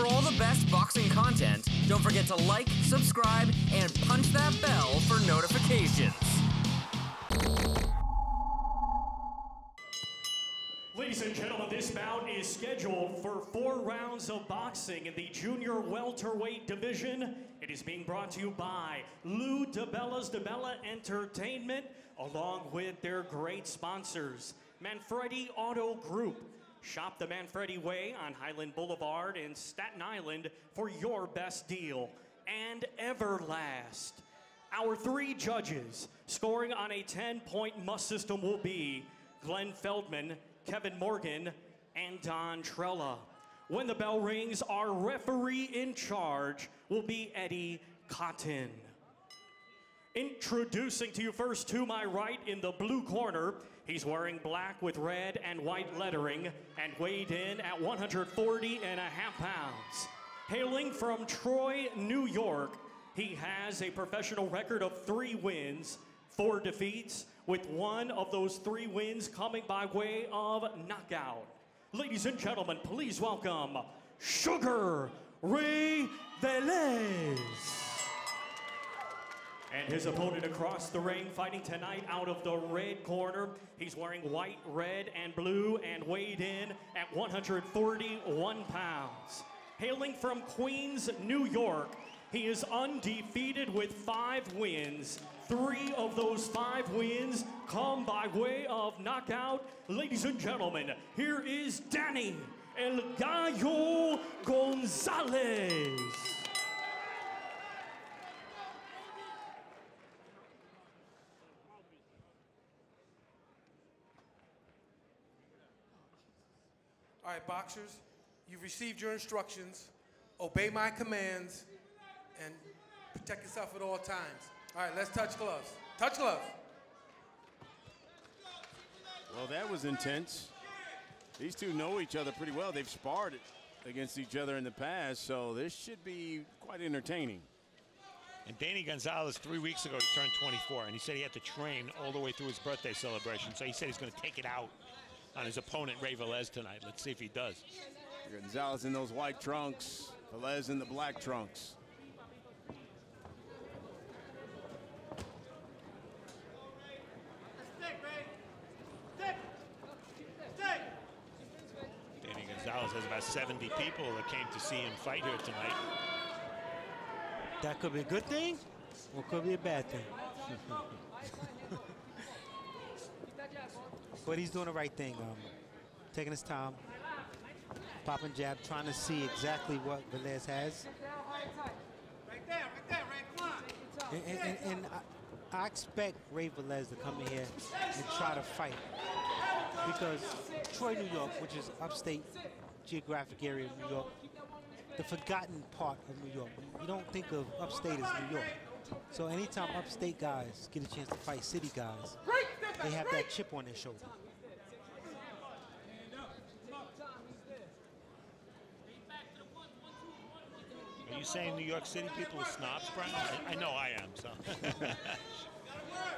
For all the best boxing content, don't forget to like, subscribe, and punch that bell for notifications. Ladies and gentlemen, this bout is scheduled for 4 rounds of boxing in the junior welterweight division. It is being brought to you by DiBella's DiBella Entertainment, along with their great sponsors, Manfredi Auto Group. Shop the Manfredi Way on Highland Boulevard in Staten Island for your best deal. And Everlast. Our 3 judges scoring on a 10-point must system will be Glenn Feldman, Kevin Morgan, and Don Trella. When the bell rings, our referee in charge will be Eddie Cotton. Introducing to you first to my right in the blue corner, he's wearing black with red and white lettering and weighed in at 140.5 pounds. Hailing from Troy, New York, he has a professional record of 3 wins, 4 defeats, with 1 of those 3 wins coming by way of knockout. Ladies and gentlemen, please welcome Sugar Ray Velez. And his opponent across the ring, fighting tonight out of the red corner. He's wearing white, red, and blue and weighed in at 141 pounds. Hailing from Queens, New York, he is undefeated with 5 wins. 3 of those 5 wins come by way of knockout. Ladies and gentlemen, here is Danny El Gallo Gonzalez. All right, boxers, you've received your instructions. Obey my commands and protect yourself at all times. All right, let's touch gloves. Touch gloves. Well, that was intense. These two know each other pretty well. They've sparred against each other in the past, so this should be quite entertaining. And Danny Gonzalez 3 weeks ago turned 24, and he said he had to train all the way through his birthday celebration. So he said he's going to take it out on his opponent, Ray Velez, tonight. Let's see if he does. Gonzalez in those white trunks, Velez in the black trunks. Danny Gonzalez has about 70 people that came to see him fight here tonight. That could be a good thing, or could be a bad thing. But he's doing the right thing, taking his time, popping jab, trying to see exactly what Velez has. And I expect Ray Velez to come in here and try to fight, because Troy, New York, which is upstate geographic area of New York, the forgotten part of New York. You don't think of upstate as New York. So anytime upstate guys get a chance to fight city guys, they have that chip on their shoulder. Are you saying New York City people are snobs, Brian? I know I am, so.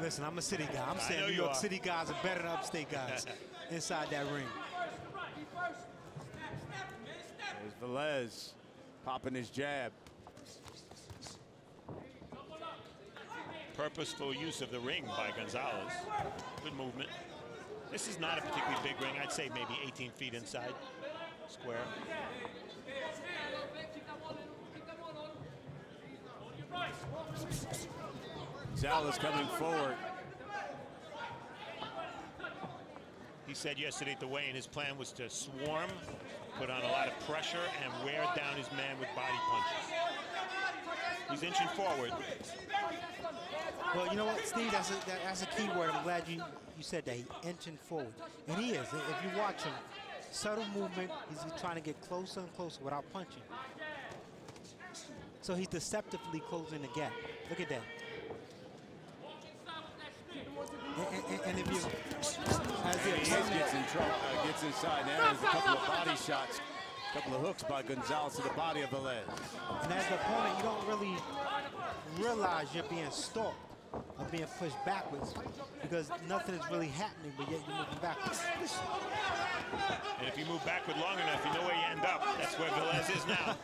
Listen, I'm a city guy. I'm saying New York City guys are better than upstate guys inside that ring. There's Velez popping his jab. Purposeful use of the ring by Gonzalez. Good movement. This is not a particularly big ring. I'd say maybe 18 feet inside square. Gonzalez coming forward. He said yesterday at the weigh-in his plan was to swarm, put on a lot of pressure, and wear down his man with body punches. He's inching forward. Well, you know what, Steve, that's a key word. I'm glad you said that. He's inching forward. And he is. If you watch him, subtle movement, he's trying to get closer and closer without punching. So he's deceptively closing the gap. Look at that. And if you, as the opponent gets inside now, there's a couple of body shots, a couple of hooks by Gonzalez to the body of Velez. And as the opponent, you don't really realize you're being stalked or being pushed backwards because nothing is really happening, but yet you're moving backwards. And if you move backward long enough, you know where you end up. That's where Velez is now.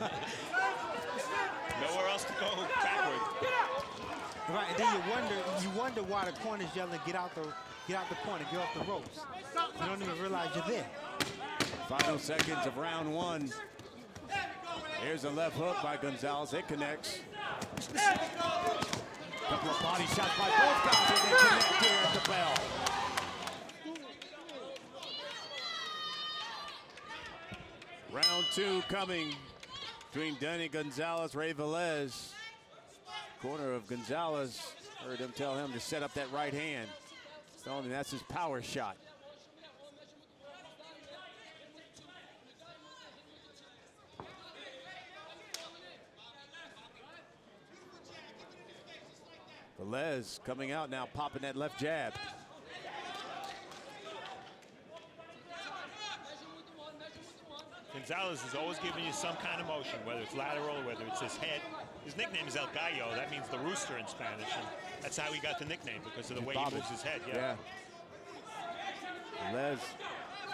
Nowhere else to go backward. Right, and then you wonder why the corner's yelling, get out the corner, get off the ropes. You don't even realize you're there. Final seconds of round one. Here's a left hook by Gonzalez. It connects. Couple of body shots by both guys, and they connect here at the bell. Round two coming between Danny Gonzalez, Ray Velez. Corner of Gonzalez, heard him tell him to set up that right hand. Telling him that's his power shot. Velez coming out now, popping that left jab. Gonzalez is always giving you some kind of motion, whether it's lateral, whether it's his head. His nickname is El Gallo. That means the rooster in Spanish. And that's how he got the nickname, because of the way he moves his head. Yeah. Velez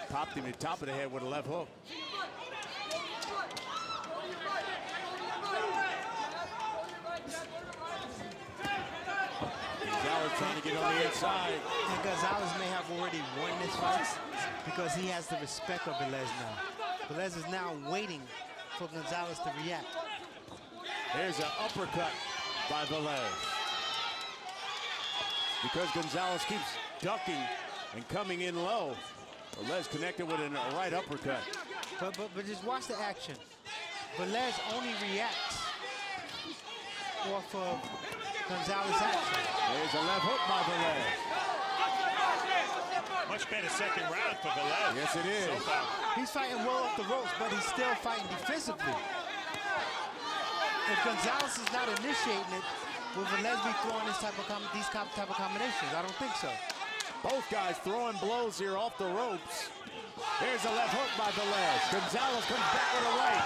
popped him at the top of the head with a left hook. Gonzalez trying to get on the inside. And Gonzalez may have already won this fight because he has the respect of Velez now. Velez is now waiting for Gonzalez to react. There's an uppercut by Velez. Because Gonzalez keeps ducking and coming in low, Velez connected with a right uppercut. But just watch the action. Velez only reacts off of Gonzalez's action. There's a left hook by Velez. Much better second round for Velez. Yes, it is. So far. He's fighting well off the ropes, but he's still fighting defensively. If Gonzalez is not initiating it, will Velez be throwing these type of combinations? I don't think so. Both guys throwing blows here off the ropes. There's a left hook by Velez. Gonzalez comes back with a right.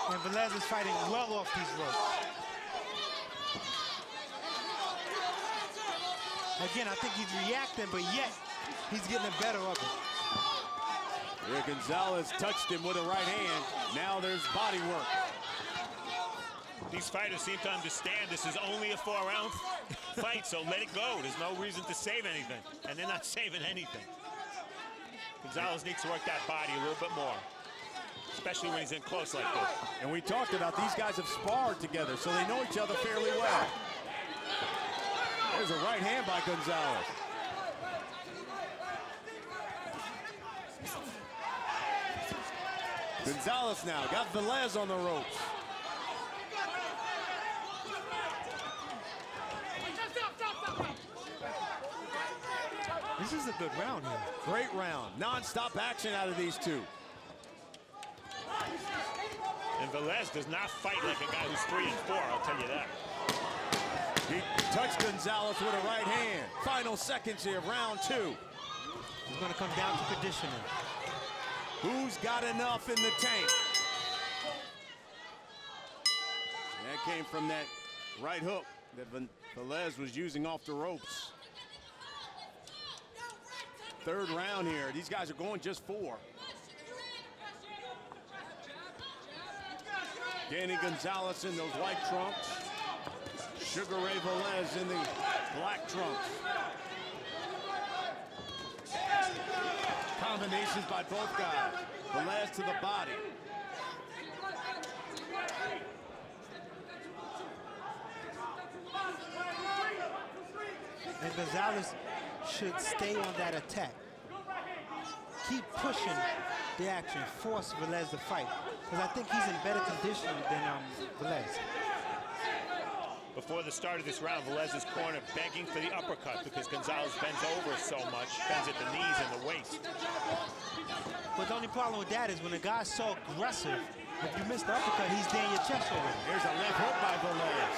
And Velez is fighting well off these ropes. Again, I think he's reacting, but yet he's getting the better of it. Here Gonzalez touched him with a right hand. Now there's body work. These fighters seem to understand this is only a 4-round fight, so let it go. There's no reason to save anything, and they're not saving anything. Gonzalez needs to work that body a little bit more, especially when he's in close like this. And we talked about these guys have sparred together, so they know each other fairly well. There's a right hand by Gonzalez. Gonzalez now got Velez on the ropes. This is a good round here. Great round. Non-stop action out of these two. And Velez does not fight like a guy who's 3 and 4, I'll tell you that. He touched Gonzalez with a right hand. Final seconds here of round two. It's going to come down to conditioning. Who's got enough in the tank? That came from that right hook that Velez was using off the ropes. Third round here. These guys are going just 4. Danny Gonzalez in those white trunks. Sugar Ray Velez in the black trunks. Combinations by both guys. Velez to the body. And Gonzalez should stay on that attack. Keep pushing the action, force Velez to fight. Because I think he's in better condition than Velez. Before the start of this round, Velez's corner begging for the uppercut because Gonzalez bends over so much, bends at the knees and the waist. But the only problem with that is when a guy's so aggressive, if you miss the uppercut, he's there in your chest already. Here's a left hook by Velez.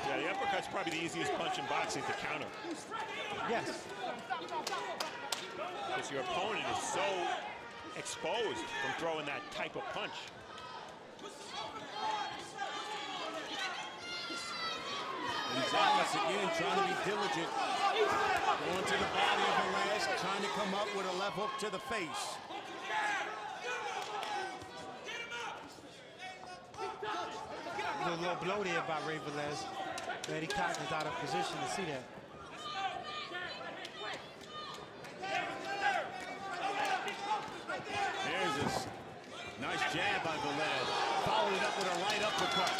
Yeah, the uppercut's probably the easiest punch in boxing to counter. Yes. Because your opponent is so exposed from throwing that type of punch. Gonzalez again trying to be diligent. Going to the body of Velez, up with a left hook to the face. A little blow there by Ray Velez. Eddie Cotton is out of position to see that. There's this nice jab by Velez. Followed it up with a right uppercut.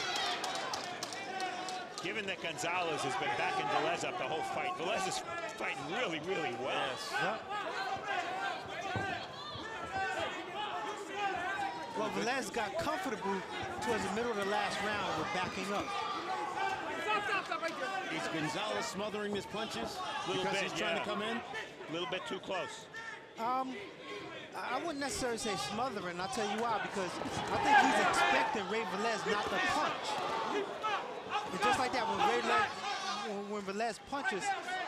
Given that Gonzalez has been backing Velez up the whole fight, Velez is fighting really, really well. Yes. Yep. Well, Velez got comfortable towards the middle of the last round with backing up. Is Gonzalez smothering his punches Little because bit, he's trying to come in? A little bit too close. I wouldn't necessarily say smothering. I'll tell you why, because I think he's expecting Ray Velez not to punch. It's just like that. When Velez punches,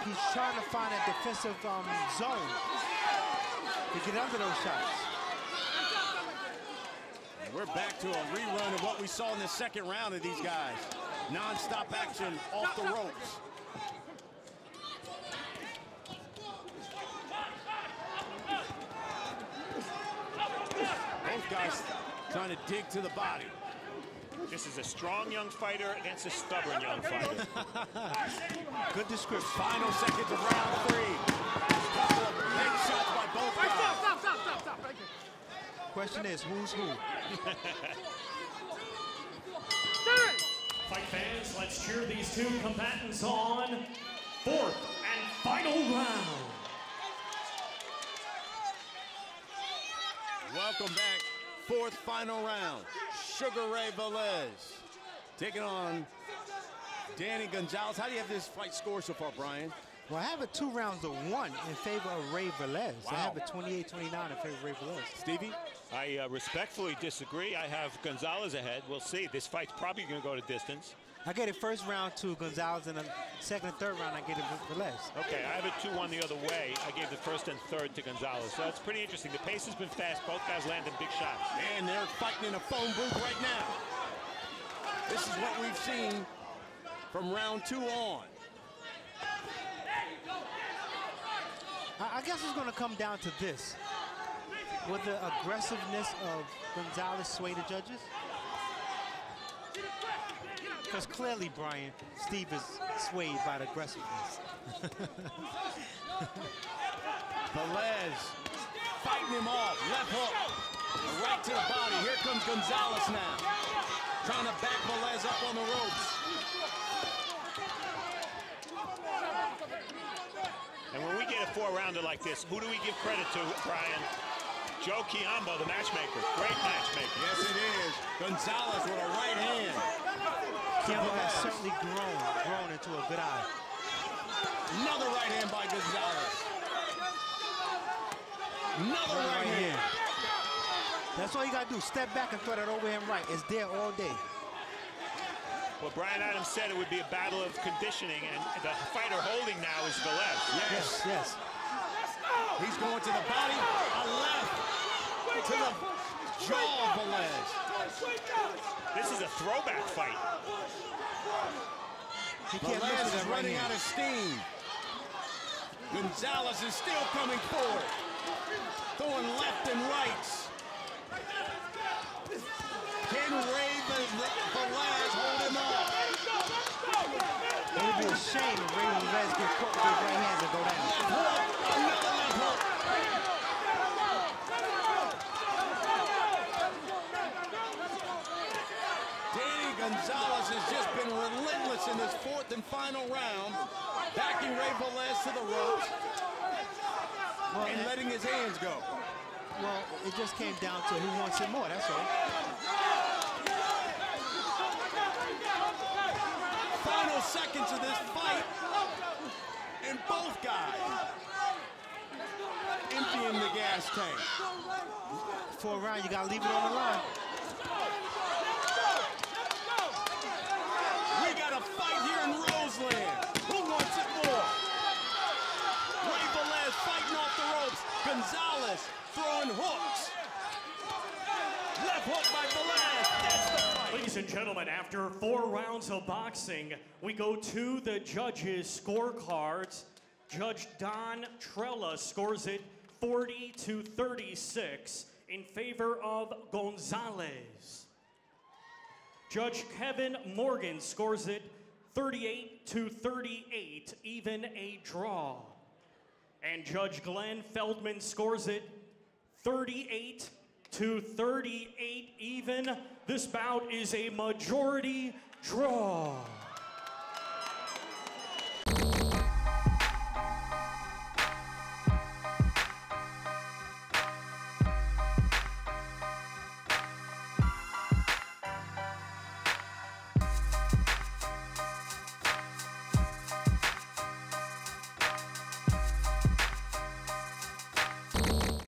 he's trying to find a defensive zone to get under those shots. And we're back to a rerun of what we saw in the second round of these guys. Non-stop action off the ropes. Both guys trying to dig to the body. This is a strong young fighter against a stubborn young fighter. Good description. Final seconds of round 3. Couple of big shots by both guys. Stop. Right there. Question is, who's who? Fight fans, let's cheer these two combatants on. 4th and final round. Welcome back. 4th final round. Sugar Ray Velez taking on Danny Gonzalez. How do you have this fight score so far, Brian? Well, I have it 2 rounds to 1 in favor of Ray Velez. Wow. I have it 28-29 in favor of Ray Velez. Stevie? I respectfully disagree. I have Gonzalez ahead. We'll see. This fight's probably going to go to distance. I get it first round to Gonzalez, and the second and third round I get it to Velez. Okay, I have it 2-1 the other way. I gave the first and third to Gonzalez. So it's pretty interesting. The pace has been fast. Both guys landing big shots. And they're fighting in a phone booth right now. This is what we've seen from round 2 on. I guess it's going to come down to this. Will the aggressiveness of Gonzalez sway the judges? Because clearly, Brian, Steve is swayed by the aggressiveness. Velez fighting him off. Left hook. Right to the body. Here comes Gonzalez now. Trying to back Velez up on the ropes. And when we get a 4-rounder like this, who do we give credit to, Brian? Joe Chiambo, the matchmaker. Great matchmaker. Yes, it is. Gonzalez with a right hand. Chiambo has certainly grown into a good eye. Another right hand by Gonzalez. Another right hand. That's all you got to do. Step back and throw that overhand right. It's there all day. Well, Brian Adams said it would be a battle of conditioning, and the fighter holding now is Velez. Yes. Yes. He's going to the body. A left to the jaw of Velez. This is a throwback fight. He can't Velez measure is that right running hand. out of steam. Gonzalez is still coming forward. Throwing left and rights. Can Ray Velez hold him off? It would be a shame if Ray Velez get caught with his right hands and go down. Left hook. Another left hook. Danny Gonzalez has just been relentless in this 4th and final round, backing Ray Velez to the ropes and letting his hands go. Well, it just came down to who wants it more, that's all. Final seconds of this fight, and both guys emptying the gas tank. For a round, you got to leave it on the line. We got a fight here in Roseland. Who wants it more? Ray Velez fighting off the ropes. Gonzalez throwing hooks. Left hook by Velez. That's the fight. Ladies and gentlemen, after 4 rounds of boxing, we go to the judges' scorecards. Judge Don Trella scores it 40 to 36 in favor of Gonzalez. Judge Kevin Morgan scores it 38 to 38, even a draw. And Judge Glenn Feldman scores it 38 to 38, even. This bout is a majority draw.